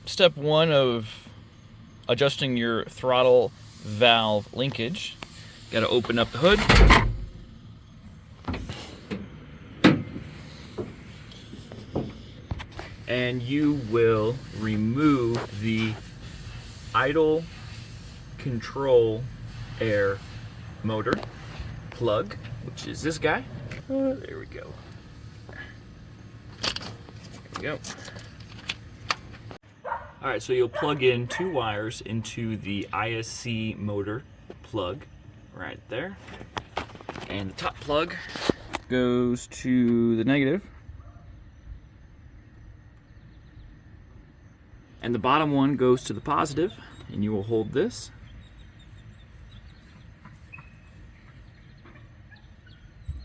step one of adjusting your throttle valve linkage. Got to open up the hood. And you will remove the idle control air motor plug, which is this guy. There we go. There we go. All right, so you'll plug in 2 wires into the ISC motor plug right there. And the top plug goes to the negative. And the bottom one goes to the positive, and you will hold this.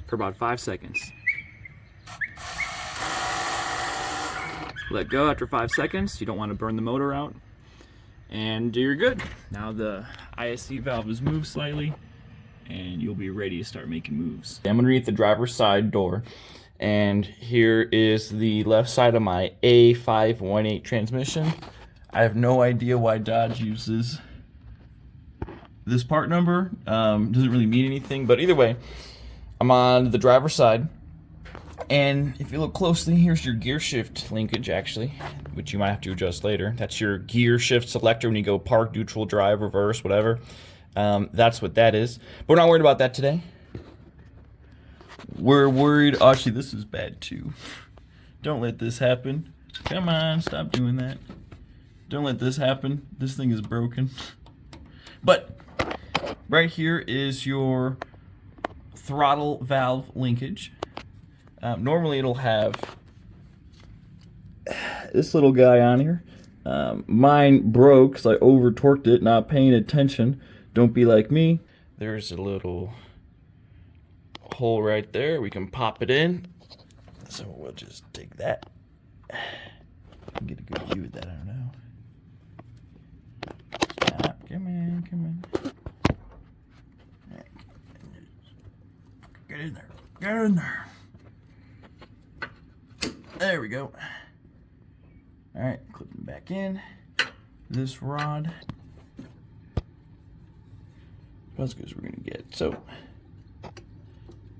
For about 5 seconds. Let go after 5 seconds. You don't want to burn the motor out. And you're good. Now the ISC valve is moved slightly, and you'll be ready to start making moves. I'm underneath the driver's side door, and here is the left side of my A500 transmission. I have no idea why Dodge uses this part number. Doesn't really mean anything, but either way, I'm on the driver's side, and if you look closely, here's your gear shift linkage, actually, which you might have to adjust later. That's your gear shift selector when you go park, neutral, drive, reverse, whatever. That's what that is. But we're not worried about that today. We're worried, actually, this is bad too. Don't let this happen. Come on, stop doing that. Don't let this happen. This thing is broken. But right here is your throttle valve linkage. Normally it'll have this little guy on here. Mine broke because I over torqued it, not paying attention. Don't be like me. There's a little hole right there. We can pop it in. So we'll just take that. Get a good view of that, I don't know. Stop, come on. Get in there. Get in there. There we go. All right, clipping back in. This rod. That's good as we're gonna get. So,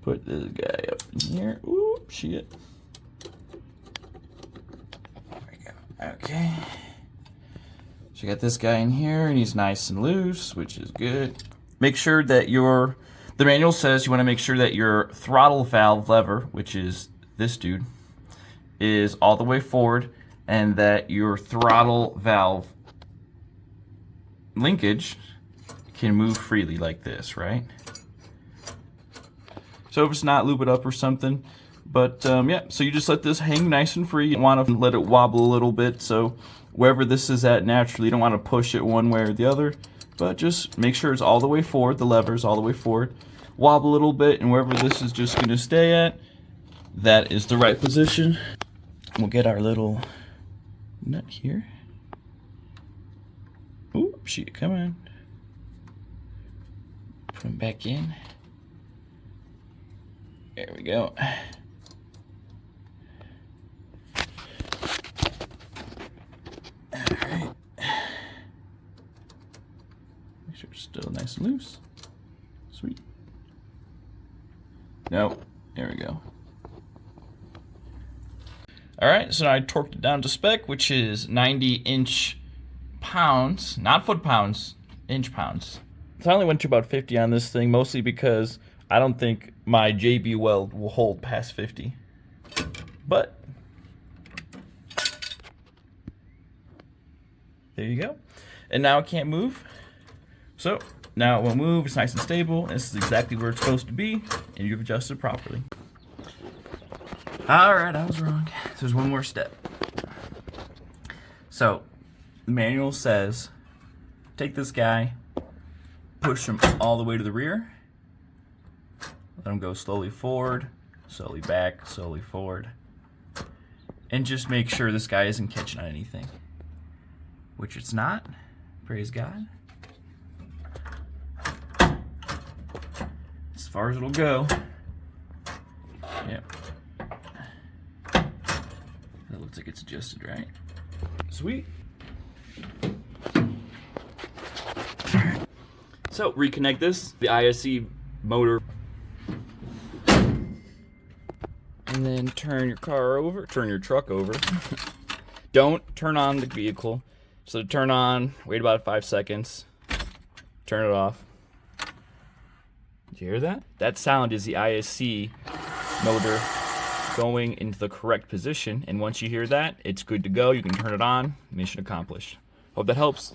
put this guy up in here. Oop, shit. There we go. Okay. So you got this guy in here, and he's nice and loose, which is good. Make sure that the manual says you want to make sure that your throttle valve lever, which is this dude, is all the way forward, and that your throttle valve linkage can move freely like this, right? So if it's not, loop it up or something. But yeah, so you just let this hang nice and free. You want to let it wobble a little bit, so wherever this is at naturally, you don't want to push it one way or the other, but just make sure it's all the way forward, the lever's all the way forward. Wobble a little bit, and wherever this is just going to stay at, that is the right position. We'll get our little nut here. Oop, shit, come on. Put them back in. There we go. Alright. Make sure it's still nice and loose. Sweet. Nope. There we go. Alright, so now I torqued it down to spec, which is 90 inch pounds, not foot pounds, inch pounds. So I only went to about 50 on this thing, mostly because I don't think my JB weld will hold past 50. But there you go. And now it can't move. So now it won't move, it's nice and stable, and this is exactly where it's supposed to be, and you've adjusted properly. Alright, I was wrong. So there's one more step. So the manual says take this guy, push him all the way to the rear, let him go slowly forward, slowly back, slowly forward, and just make sure this guy isn't catching on anything, which it's not. Praise God. As far as it'll go. Yep. That looks like it's adjusted right. Sweet. So reconnect this, the ISC motor, and then turn your truck over. Don't turn on the vehicle. So to turn on, wait about 5 seconds, turn it off. Did you hear that? That sound is the ISC motor going into the correct position, and once you hear that, it's good to go. You can turn it on. Mission accomplished. Hope that helps.